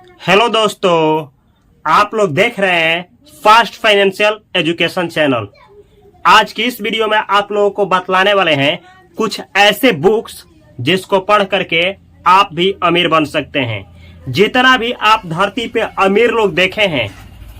Hello दोस्तों, आप लोग देख रहे हैं फास्ट फाइनेंशियल एजुकेशन चैनल। आज की इस वीडियो में आप लोगों को बतलाने वाले हैं कुछ ऐसे बुक्स जिसको पढ़ करके आप भी अमीर बन सकते हैं। जितना भी आप धरती पे अमीर लोग देखे हैं,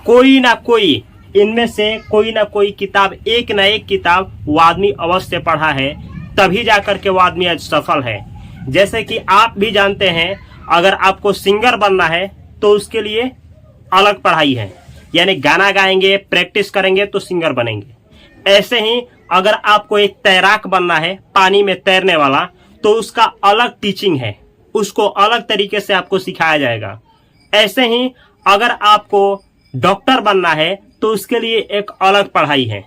कोई ना कोई इनमें से कोई ना कोई किताब, एक ना एक किताब वो आदमी अवश्य पढ़ा है, तभी जाकर के वो आदमी आज सफल है। जैसे कि आप भी जानते हैं, अगर आपको सिंगर बनना है तो उसके लिए अलग पढ़ाई है, यानी गाना गाएंगे, प्रैक्टिस करेंगे तो सिंगर बनेंगे। ऐसे ही अगर आपको एक तैराक बनना है, पानी में तैरने वाला, तो उसका अलग टीचिंग है, उसको अलग तरीके से आपको सिखाया जाएगा। ऐसे ही अगर आपको डॉक्टर बनना है तो उसके लिए एक अलग पढ़ाई है।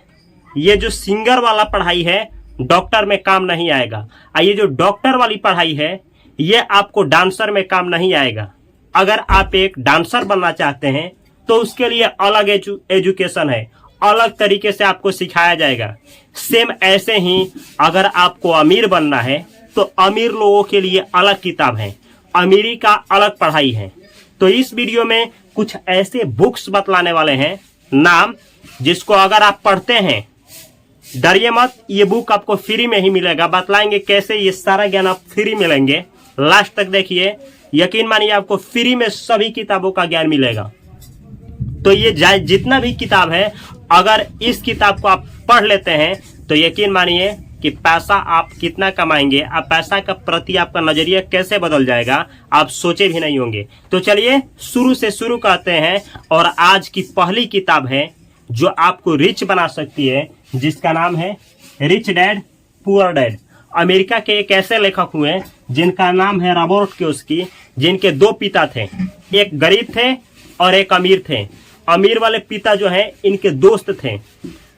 ये जो सिंगर वाला पढ़ाई है डॉक्टर में काम नहीं आएगा, और ये जो डॉक्टर वाली पढ़ाई है ये आपको डांसर में काम नहीं आएगा। अगर आप एक डांसर बनना चाहते हैं तो उसके लिए अलग एजुकेशन है, अलग तरीके से आपको सिखाया जाएगा। सेम ऐसे ही अगर आपको अमीर बनना है तो अमीर लोगों के लिए अलग किताब है, अमीरी का अलग पढ़ाई है। तो इस वीडियो में कुछ ऐसे बुक्स बतलाने वाले हैं नाम, जिसको अगर आप पढ़ते हैं, डरिए मत, ये बुक आपको फ्री में ही मिलेगा। बतलाएंगे कैसे, ये सारा ज्ञान आप फ्री मिलेंगे। लास्ट तक देखिए, यकीन मानिए आपको फ्री में सभी किताबों का ज्ञान मिलेगा। तो ये जितना भी किताब है, अगर इस किताब को आप पढ़ लेते हैं तो यकीन मानिए कि पैसा आप कितना कमाएंगे, आप पैसा का प्रति आपका नजरिया कैसे बदल जाएगा, आप सोचे भी नहीं होंगे। तो चलिए शुरू से शुरू करते हैं, और आज की पहली किताब है जो आपको रिच बना सकती है, जिसका नाम है rich dad poor dad. America के एक ऐसे लेखक हुए जिनका नाम है रॉबर्ट कियोसाकी, जिनके दो पिता थे, एक गरीब थे और एक अमीर थे। अमीर वाले पिता जो है इनके दोस्त थे,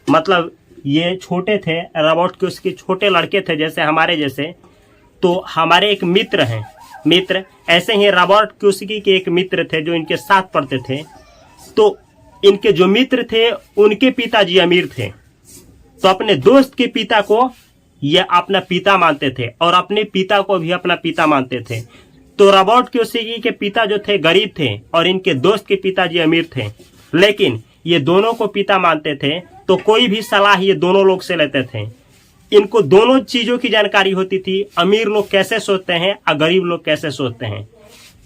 मतलब ये छोटे थे, रॉबर्ट कियोसाकी छोटे लड़के थे जैसे हमारे जैसे। तो हमारे एक मित्र हैं, मित्र ऐसे ही रॉबर्ट कियोसाकी के एक मित्र थे जो इनके साथ पढ़ते थे। तो इनके जो मित्र थे उनके पिताजी अमीर थे, तो अपने दोस्त के पिता को ये अपना पिता मानते थे और अपने पिता को भी अपना पिता मानते थे। तो रॉबर्ट कियोसाकी के पिता जो थे गरीब थे और इनके दोस्त के पिताजी अमीर थे, लेकिन ये दोनों को पिता मानते थे, तो कोई भी सलाह ये दोनों लोग से लेते थे। इनको दोनों चीजों की जानकारी होती थी, अमीर लोग कैसे सोचते हैं और गरीब लोग कैसे सोचते हैं,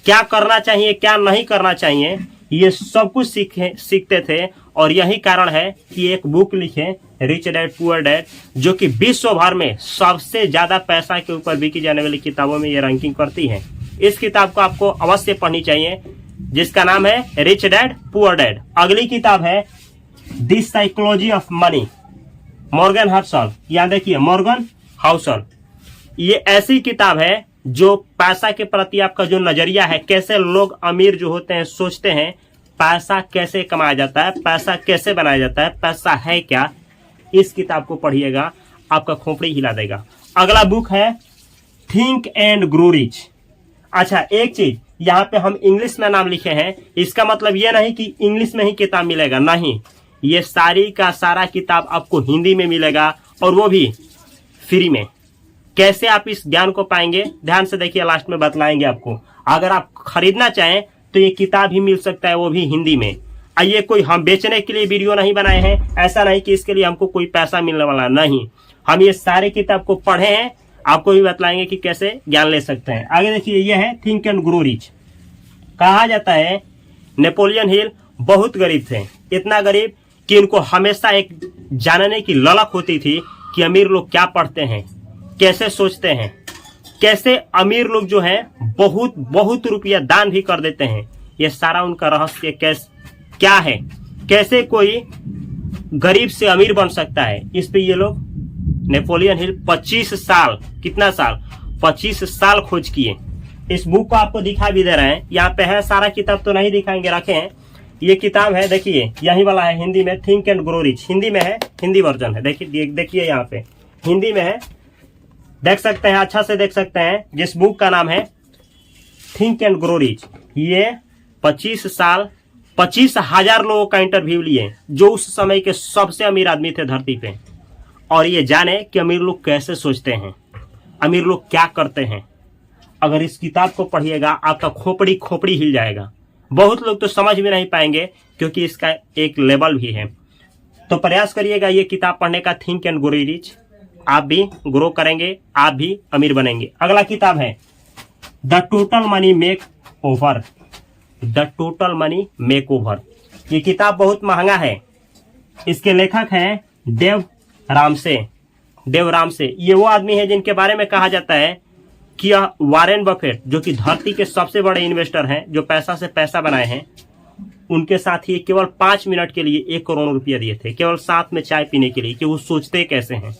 क्या करना चाहिए क्या नहीं करना चाहिए, ये सब कुछ सीखते थे। और यही कारण है कि एक बुक लिखे रिच डैड पुअर डैड, जो कि विश्व भर में सबसे ज्यादा पैसा के ऊपर बिकी जाने वाली किताबों में ये रैंकिंग करती है। इस किताब को आपको अवश्य पढ़नी चाहिए, जिसका नाम है रिच डैड पुअर डैड। अगली किताब है the psychology of money, Morgan Housel. यहाँ देखिए, मॉर्गन हाउसल। ये ऐसी किताब है जो पैसा के प्रति आपका जो नजरिया है, कैसे लोग अमीर जो होते हैं सोचते हैं, पैसा कैसे कमाया जाता है, पैसा कैसे बनाया जाता है, पैसा है क्या, इस किताब को पढ़िएगा, आपका खोपड़ी हिला देगा। अगला बुक है थिंक एंड ग्रो रिच। अच्छा, एक चीज यहाँ पे हम इंग्लिश में नाम लिखे हैं, इसका मतलब ये नहीं कि इंग्लिश में ही किताब मिलेगा, नहीं, ये सारी का सारा किताब आपको हिंदी में मिलेगा, और वो भी फ्री में। कैसे आप इस ज्ञान को पाएंगे, ध्यान से देखिए, लास्ट में बतलाएंगे आपको। अगर आप खरीदना चाहें तो ये किताब ही मिल सकता है, वो भी हिंदी में। ये कोई हम बेचने के लिए वीडियो नहीं बनाए हैं, ऐसा नहीं कि इसके लिए हमको कोई पैसा मिलने वाला, नहीं, हम ये सारे किताब को पढ़े हैं, आपको भी बतलाएंगे कि कैसे ज्ञान ले सकते हैं। आगे देखिए, ये है थिंक एंड ग्रो रिच। कहा जाता है नेपोलियन हिल बहुत गरीब थे, इतना गरीब कि इनको हमेशा एक जानने की ललक होती थी कि अमीर लोग क्या पढ़ते हैं, कैसे सोचते हैं, कैसे अमीर लोग जो है बहुत बहुत रुपया दान भी कर देते हैं। ये सारा उनका रहस्य क्या है, कैसे कोई गरीब से अमीर बन सकता है, इस पे ये लोग नेपोलियन हिल 25 साल, कितना साल, 25 साल खोज किए। इस बुक को आपको दिखा भी दे रहे हैं, यहाँ पे है, सारा किताब तो नहीं दिखाएंगे, रखे हैं। ये किताब है, देखिए यही वाला है, हिंदी में, think and grow rich, Hindi में है, हिंदी वर्जन है, देखिए यहाँ पे हिंदी में है, देख सकते हैं, अच्छा से देख सकते हैं, जिस बुक का नाम है थिंक एंड ग्रो रिच। ये 25 साल 25,000 लोगों का इंटरव्यू लिए, जो उस समय के सबसे अमीर आदमी थे धरती पे, और ये जाने कि अमीर लोग कैसे सोचते हैं, अमीर लोग क्या करते हैं। अगर इस किताब को पढ़िएगा आपका खोपड़ी खोपड़ी हिल जाएगा, बहुत लोग तो समझ भी नहीं पाएंगे क्योंकि इसका एक लेवल भी है। तो प्रयास करिएगा ये किताब पढ़ने का, थिंक एंड ग्रो रिच। आप भी ग्रो करेंगे, आप भी अमीर बनेंगे। अगला किताब है the total money make over. The total money make over, ये किताब बहुत महंगा है। इसके लेखक हैं डेव रामसे। डेव रामसे ये वो आदमी है जिनके बारे में कहा जाता है कि यह वारेन बफेट, जो कि धरती के सबसे बड़े इन्वेस्टर हैं, जो पैसा से पैसा बनाए हैं, उनके साथ ही केवल 5 मिनट के लिए 1 करोड़ रुपया दिए थे, केवल साथ में चाय पीने के लिए, कि वो सोचते कैसे हैं।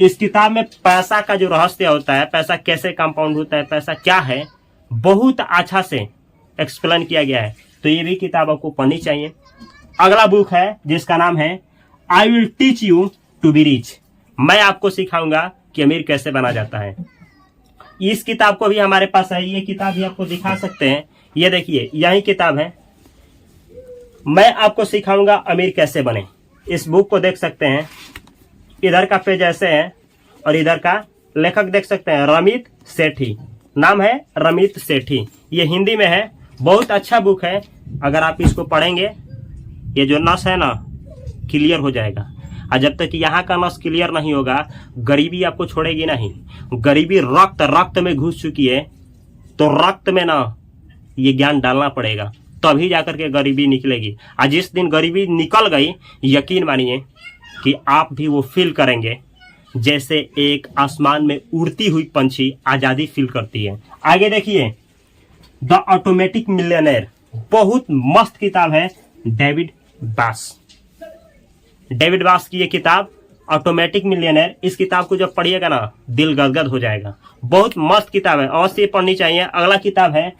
इस किताब में पैसा का जो रहस्य होता है, पैसा कैसे कंपाउंड होता है, पैसा क्या है, बहुत अच्छा से एक्सप्लेन किया गया है। तो ये भी किताब आपको पढ़नी चाहिए। अगला बुक है जिसका नाम है I will teach you to be rich. मैं आपको सिखाऊंगा कि अमीर कैसे बना जाता है। इस किताब को भी हमारे पास है, ये किताब भी आपको दिखा सकते हैं। ये देखिए, यही किताब है, मैं आपको सिखाऊंगा अमीर कैसे बने। इस बुक को देख सकते हैं, इधर का पेज ऐसे है और इधर का लेखक देख सकते हैं, रमित सेठी, नाम है रमित सेठी। ये हिंदी में है, बहुत अच्छा बुक है। अगर आप इसको पढ़ेंगे, ये जो नस है ना, क्लियर हो जाएगा। और जब तक यहाँ का नस क्लियर नहीं होगा, गरीबी आपको छोड़ेगी नहीं। गरीबी रक्त में घुस चुकी है, तो रक्त में ना ये ज्ञान डालना पड़ेगा, तभी जाकर के गरीबी निकलेगी। और जिस दिन गरीबी निकल गई, यकीन मानिए कि आप भी वो फील करेंगे जैसे एक आसमान में उड़ती हुई पंछी आजादी फील करती है। आगे देखिए, द ऑटोमेटिक मिलियनेयर, बहुत मस्त किताब है, डेविड बास। डेविड बास की ये किताब ऑटोमेटिक मिलियनेयर, इस किताब को जब पढ़िएगा ना, दिल गदगद हो जाएगा। बहुत मस्त किताब है, अवश्य पढ़नी चाहिए। अगला किताब है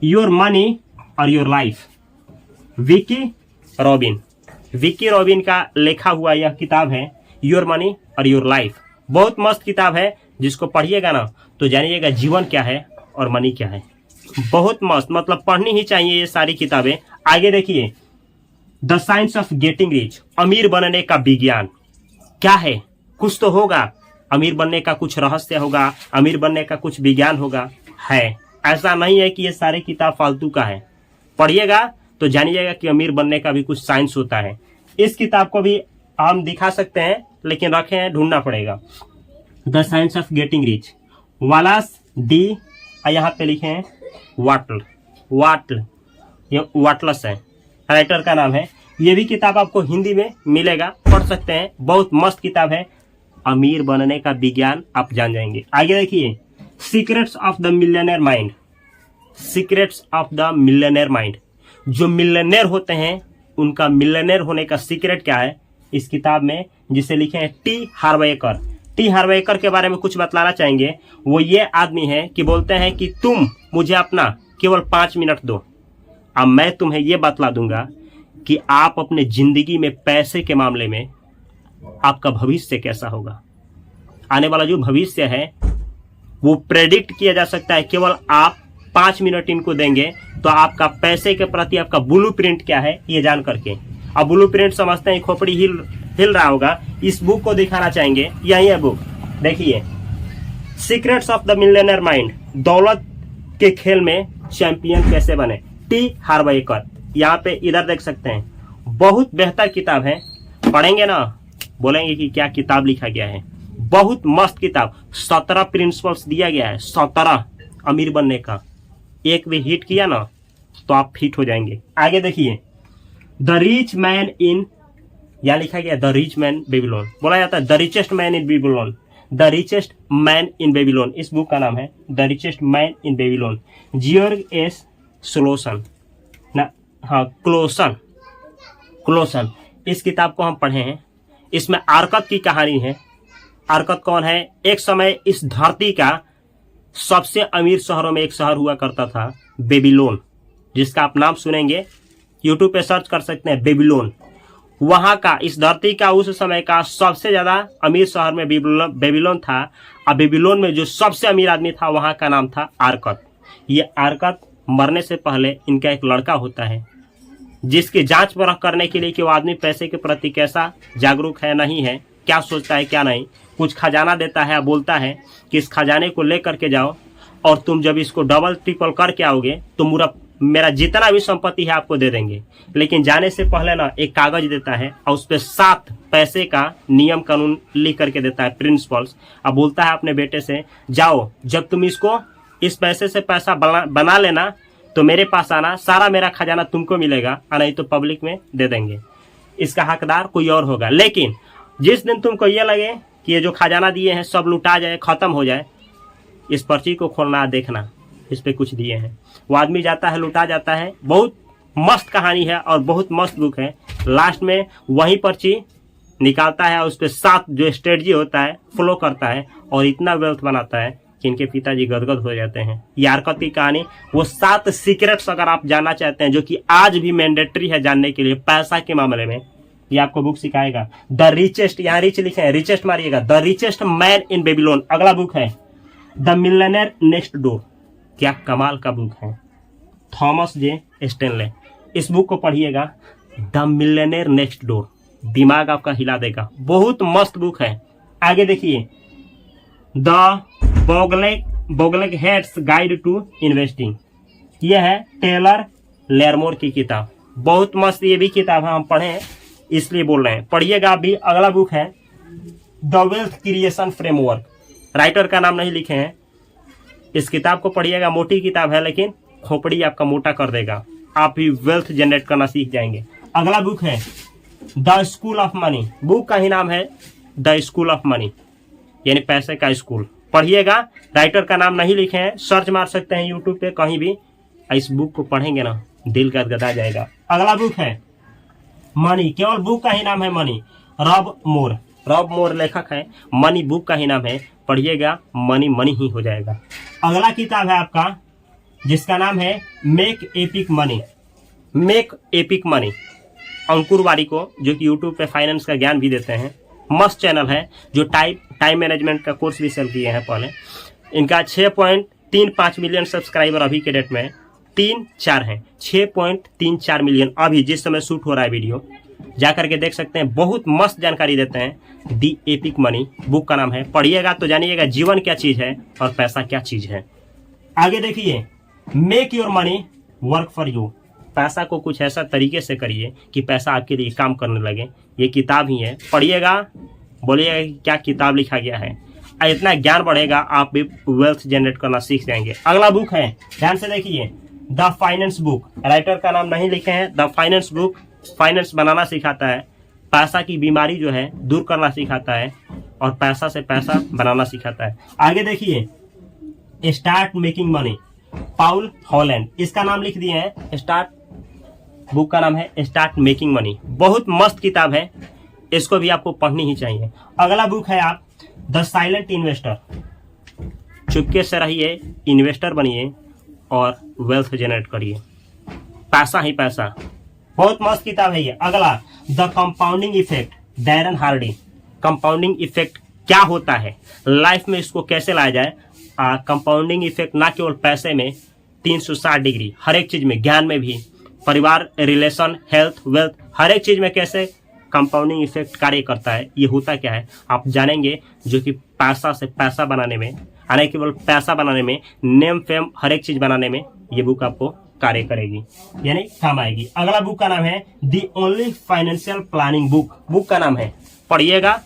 योर मनी और your life, Vicky robin. Vicky robin का लिखा हुआ यह किताब है, योर मनी और योर लाइफ। बहुत मस्त किताब है, जिसको पढ़िएगा ना तो जानिएगा जीवन क्या है और मनी क्या है। बहुत मस्त, मतलब पढ़नी ही चाहिए ये सारी किताबें। आगे देखिए, the science of getting rich, अमीर बनने का विज्ञान क्या है। कुछ तो होगा, अमीर बनने का कुछ रहस्य होगा, अमीर बनने का कुछ विज्ञान होगा। है, ऐसा नहीं है कि ये सारी किताब फालतू का है। पढ़िएगा तो जानिएगा कि अमीर बनने का भी कुछ साइंस होता है। इस किताब को भी हम दिखा सकते हैं, लेकिन रखे हैं, ढूंढना पड़ेगा। The science of getting rich, Wallace D, यहाँ पे लिखे हैं वाटल, ये वाटलस है, राइटर का नाम है। ये भी किताब आपको हिंदी में मिलेगा, पढ़ सकते हैं। बहुत मस्त किताब है, अमीर बनने का विज्ञान आप जान जाएंगे। आगे देखिए, secrets of the millionaire mind. Secrets of the millionaire mind, जो मिलियनेयर होते हैं उनका मिलियनेयर होने का सीक्रेट क्या है, इस किताब में, जिसे लिखे हैं टी हार्वेकर। टी हार्वेकर के बारे में कुछ बतलाना चाहेंगे। वो ये आदमी है कि बोलते हैं कि तुम मुझे अपना केवल 5 मिनट दो, अब मैं तुम्हें ये बतला दूंगा कि आप अपने जिंदगी में पैसे के मामले में आपका भविष्य कैसा होगा। आने वाला जो भविष्य है वो प्रेडिक्ट किया जा सकता है, केवल आप 5 मिनट इनको देंगे तो आपका पैसे के प्रति आपका ब्लूप्रिंट क्या है ये जान करके। अब ब्लूप्रिंट समझते हैं, खोपड़ी हिल रहा होगा। इस बुक को दिखाना चाहेंगे, यही है बुक, देखिए, secrets of the millionaire mind, दौलत के खेल में चैंपियन कैसे बने, टी हार्वेकर। यहाँ पे इधर देख सकते हैं, बहुत बेहतर किताब है। पढ़ेंगे ना बोलेंगे कि क्या किताब लिखा गया है। बहुत मस्त किताब, 17 प्रिंसिपल्स दिया गया है, 17 अमीर बनने का। एक भी हिट किया ना तो आप फिट हो जाएंगे। आगे देखिए, द रिच मैन इन, यहाँ लिखा गया द रिच मैन बेबीलोन, बोला जाता है the richest man in Babylon, the richest man in Babylon. इस बुक का नाम है the richest man in Babylon, George S Clason ना, हाँ क्लोसन। इस किताब को हम पढ़े हैं। इसमें आरकत की कहानी है। आरकत कौन है? एक समय इस धरती का सबसे अमीर शहरों में एक शहर हुआ करता था, बेबीलोन, जिसका आप नाम सुनेंगे, यूट्यूब पे सर्च कर सकते हैं, बेबीलोन। वहां का, इस धरती का उस समय का सबसे ज्यादा अमीर शहर में बेबीलोन था। और बेबीलोन में जो सबसे अमीर आदमी था वहां का नाम था आरकत। ये आरकत मरने से पहले इनका एक लड़का होता है, जिसकी जांच परख करने के लिए कि वो आदमी पैसे के प्रति कैसा जागरूक है नहीं है, क्या सोचता है क्या नहीं, कुछ खजाना देता है, बोलता है कि इस खजाने को लेकर के जाओ और तुम जब इसको डबल ट्रिपल करके आओगे तो मेरा जितना भी संपत्ति है आपको दे देंगे। लेकिन जाने से पहले ना एक कागज देता है और उस पर 7 पैसे का नियम कानून लिख करके देता है, प्रिंसिपल्स। अब बोलता है अपने बेटे से, जाओ जब तुम इसको इस पैसे से पैसा बना लेना तो मेरे पास आना, सारा मेरा खजाना तुमको मिलेगा और नहीं तो पब्लिक में दे देंगे, इसका हकदार कोई और होगा। लेकिन जिस दिन तुमको ये लगे कि ये जो खजाना दिए हैं सब लुटा जाए, खत्म हो जाए, इस पर्ची को खोलना, देखना इस पे कुछ दिए हैं। वो आदमी जाता है, लुटा जाता है। बहुत मस्त कहानी है और बहुत मस्त बुक है। लास्ट में वही पर्ची निकालता है, उस पर 7 जो स्ट्रेटजी होता है फॉलो करता है और इतना वेल्थ बनाता है कि इनके पिताजी गदगद हो जाते हैं। यारकत की कहानी, वो 7 सीक्रेट्स अगर आप जानना चाहते हैं जो कि आज भी मैंडेटरी है जानने के लिए पैसा के मामले में, ये आपको बुक सिखाएगा। द रिचेस्ट, यहाँ रिच लिखे हैं, रिचेस्ट मारिएगा, the richest man in Babylon. अगला बुक है द मिलियनेयर नेक्स्ट डोर। क्या कमाल का बुक है, थॉमस जे स्टेनले। इस बुक को पढ़िएगा, द मिलियनेयर नेक्स्ट डोर, दिमाग आपका हिला देगा, बहुत मस्त बुक है। आगे देखिए, the Bogleheads guide to investing, यह है टेलर लेरमोर की किताब, बहुत मस्त ये भी किताब है, हम पढ़े इसलिए बोल रहे हैं, पढ़िएगा आप भी। अगला बुक है the wealth creation framework, writer का नाम नहीं लिखे हैं। इस किताब को पढ़िएगा, मोटी किताब है लेकिन खोपड़ी आपका मोटा कर देगा, आप भी वेल्थ जनरेट करना सीख जाएंगे। अगला बुक है the school of money, book का ही नाम है द स्कूल ऑफ मनी, यानी पैसे का स्कूल। पढ़िएगा, राइटर का नाम नहीं लिखे हैं, सर्च मार सकते हैं यूट्यूब पे कहीं भी। इस बुक को पढ़ेंगे ना दिल गदगदा जाएगा। अगला बुक है मनी, केवल बुक का ही नाम है मनी, रॉब मोर लेखक है, मनी बुक का ही नाम है, पढ़िएगा मनी मनी ही हो जाएगा। अगला किताब है आपका जिसका नाम है मेक एपिक मनी, अंकुर वारिको, जो कि यूट्यूब पे फाइनेंस का ज्ञान भी देते हैं, मस्त चैनल है, जो टाइम मैनेजमेंट का कोर्स भी सेल किए हैं पहले। इनका 6.35 मिलियन सब्सक्राइबर अभी के डेट में 3-4 हैं, 6.34 मिलियन अभी जिस समय शूट हो रहा है वीडियो, जा करके देख सकते हैं, बहुत मस्त जानकारी देते हैं। दी एपिक मनी बुक का नाम है, पढ़िएगा तो जानिएगा जीवन क्या चीज है और पैसा क्या चीज है। आगे देखिए, make your money work for you, पैसा को कुछ ऐसा तरीके से करिए कि पैसा आपके लिए काम करने लगे, ये किताब ही है, पढ़िएगा, बोलिएगा कि क्या किताब लिखा गया है, इतना ज्ञान बढ़ेगा, आप भी वेल्थ जनरेट करना सीख जाएंगे। अगला बुक है, ध्यान से देखिए, द फाइनेंस बुक, राइटर का नाम नहीं लिखे हैं, द फाइनेंस बुक, फाइनेंस बनाना सिखाता है, पैसा की बीमारी जो है दूर करना सिखाता है और पैसा से पैसा बनाना सिखाता है। आगे देखिए, स्टार्ट मेकिंग मनी, पाउल हॉलैंड, इसका नाम लिख दिए हैं, बुक का नाम है स्टार्ट मेकिंग मनी, बहुत मस्त किताब है, इसको भी आपको पढ़नी ही चाहिए। अगला बुक है आप द साइलेंट इन्वेस्टर, चुपके से रहिए, इन्वेस्टर बनिए और वेल्थ जनरेट करिए, पैसा ही पैसा, बहुत मस्त किताब है ये। अगला the compounding effect, Darren Hardy, compounding effect क्या होता है, लाइफ में इसको कैसे लाया जाए। कंपाउंडिंग इफेक्ट ना केवल पैसे में, 360 डिग्री हर एक चीज में, ज्ञान में भी, परिवार, रिलेशन, हेल्थ, वेल्थ, हर एक चीज में कैसे कंपाउंडिंग इफेक्ट कार्य करता है, ये होता क्या है आप जानेंगे, जो कि पैसा से पैसा बनाने में, न केवल पैसा बनाने में, नेम फेम हर एक चीज बनाने में ये बुक आपको कार्य करेगी, यानी काम आएगी। अगला बुक का नाम है the only financial planning book, book का नाम है, पढ़िएगा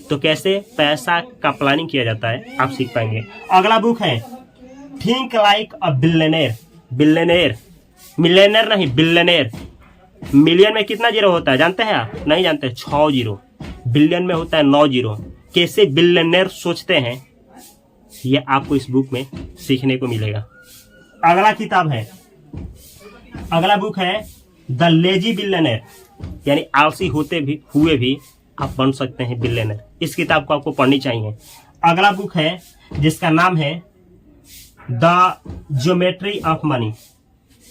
तो कैसे पैसा का प्लानिंग किया जाता है आप सीख पाएंगे। अगला बुक है थिंक लाइक अ बिलियनेयर, मिलियनेयर नहीं, बिलियनेयर। मिलियन में कितना जीरो होता है जानते हैं आप? नहीं जानते, 6 जीरो। बिलियन में होता है 9 जीरो। कैसे बिलियनेयर सोचते हैं ये आपको इस बुक में सीखने को मिलेगा। अगला किताब है, अगला बुक है द लेजी बिलियनेयर, यानी आलसी हुए भी आप बन सकते हैं बिलियनेयर। इस किताब को आपको पढ़नी चाहिए। अगला बुक है जिसका नाम है the geometry of money,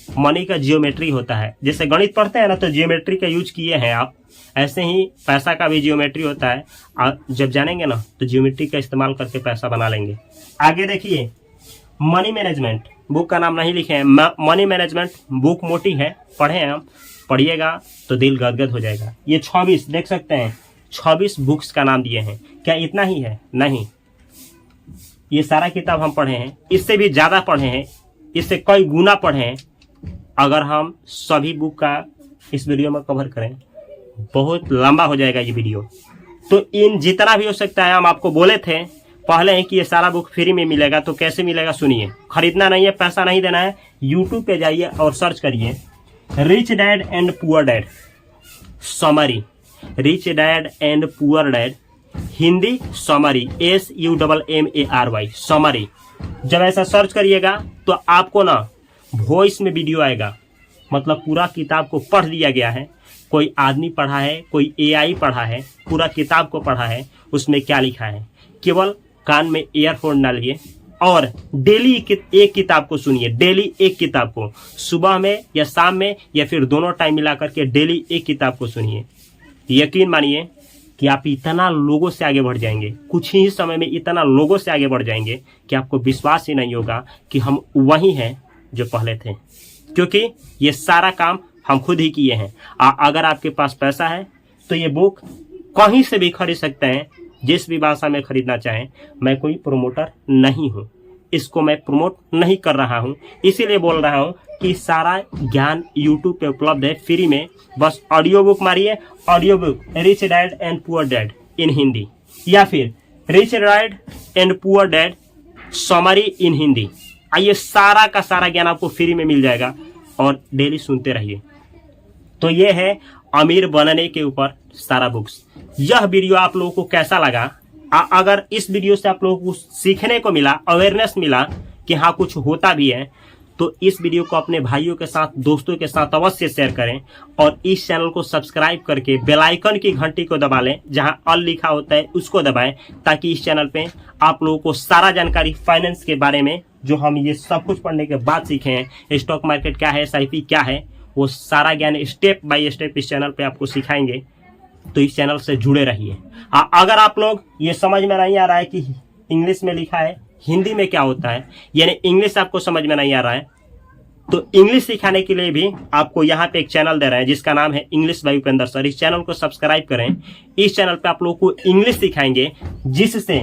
money का जियोमेट्री होता है, जैसे गणित पढ़ते हैं ना तो जियोमेट्री का यूज किए हैं आप, ऐसे ही पैसा का भी जियोमेट्री होता है। आप जब जानेंगे ना तो जियोमेट्री का इस्तेमाल करके पैसा बना लेंगे। आगे देखिए, मनी मैनेजमेंट, बुक का नाम नहीं लिखे हैं, मनी मैनेजमेंट बुक मोटी है, पढ़े हम, पढ़िएगा तो दिल गदगद हो जाएगा। ये 26 देख सकते हैं, 26 बुक्स का नाम दिए हैं। क्या इतना ही है? नहीं, ये सारा किताब हम पढ़े हैं, इससे भी ज्यादा पढ़े हैं, इससे कई गुना पढ़े हैं, अगर हम सभी बुक का इस वीडियो में कवर करें बहुत लंबा हो जाएगा ये वीडियो। तो इन जितना भी हो सकता है हम आपको बोले थे पहले ही कि ये सारा बुक फ्री में मिलेगा। तो कैसे मिलेगा सुनिए, खरीदना नहीं है, पैसा नहीं देना है। यूट्यूब पे जाइए और सर्च करिए rich dad and poor dad summary, rich dad and poor dad Hindi summary, SUMMARY summary. जब ऐसा सर्च करिएगा तो आपको ना वॉइस में वीडियो आएगा, मतलब पूरा किताब को पढ़ लिया गया है। कोई आदमी पढ़ा है, कोई AI पढ़ा है, पूरा किताब को पढ़ा है, उसमें क्या लिखा है। केवल कान में ईयरफोन डालिए और डेली एक किताब को सुनिए, डेली एक किताब को, सुबह में या शाम में या फिर दोनों टाइम मिला करके डेली एक किताब को सुनिए। यकीन मानिए कि आप इतना लोगों से आगे बढ़ जाएंगे, कुछ ही समय में इतना लोगों से आगे बढ़ जाएंगे कि आपको विश्वास ही नहीं होगा कि हम वही हैं जो पहले थे, क्योंकि ये सारा काम हम खुद ही किए हैं। अगर आपके पास पैसा है तो ये बुक कहीं से भी खरीद सकते हैं, जिस भी भाषा में खरीदना चाहें। मैं कोई प्रोमोटर नहीं हूँ, इसको मैं प्रमोट नहीं कर रहा हूँ, इसीलिए बोल रहा हूँ कि सारा ज्ञान यूट्यूब पे उपलब्ध है फ्री में। बस ऑडियो बुक मारिए, audio book rich dad and poor dad in Hindi, या फिर rich dad and poor dad summary in Hindi. आइए सारा का सारा ज्ञान आपको फ्री में मिल जाएगा और डेली सुनते रहिए। तो ये है अमीर बनने के ऊपर सारा बुक्स। यह वीडियो आप लोगों को कैसा लगा? अगर इस वीडियो से आप लोगों को सीखने को मिला, अवेयरनेस मिला कि हाँ कुछ होता भी है, तो इस वीडियो को अपने भाइयों के साथ, दोस्तों के साथ अवश्य शेयर करें और इस चैनल को सब्सक्राइब करके बेल आइकन की घंटी को दबा लें, जहां ऑल लिखा होता है उसको दबाएं, ताकि इस चैनल पे आप लोगों को सारा जानकारी फाइनेंस के बारे में, जो हम ये सब कुछ पढ़ने के बाद सीखे हैं, स्टॉक मार्केट क्या है, SIP क्या है, वो सारा ज्ञान स्टेप बाय स्टेप इस चैनल पे आपको सिखाएंगे। तो इस चैनल से जुड़े रहिए। अगर आप लोग ये समझ में नहीं आ रहा है कि इंग्लिश में लिखा है हिंदी में क्या होता है, यानी इंग्लिश आपको समझ में नहीं आ रहा है, तो इंग्लिश सिखाने के लिए भी आपको यहाँ पे एक चैनल दे रहे हैं जिसका नाम है इंग्लिश बाय उपेंद्र सर। इस चैनल को सब्सक्राइब करें। इस चैनल पे आप लोगों को इंग्लिश सिखाएंगे, जिससे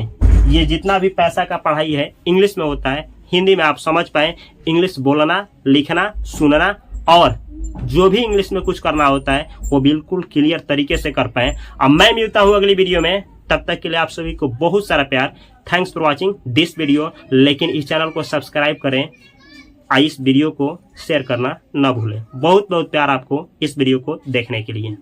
ये जितना भी पैसा का पढ़ाई है इंग्लिश में होता है, हिंदी में आप समझ पाए, इंग्लिश बोलना, लिखना, सुनना और जो भी इंग्लिश में कुछ करना होता है वो बिल्कुल क्लियर तरीके से कर पाए। अब मैं मिलता हूँ अगली वीडियो में, तब तक के लिए आप सभी को बहुत सारा प्यार। Thanks for watching this video. लेकिन इस चैनल को सब्सक्राइब करें, इस वीडियो को शेयर करना ना भूलें। बहुत बहुत प्यार आपको इस वीडियो को देखने के लिए।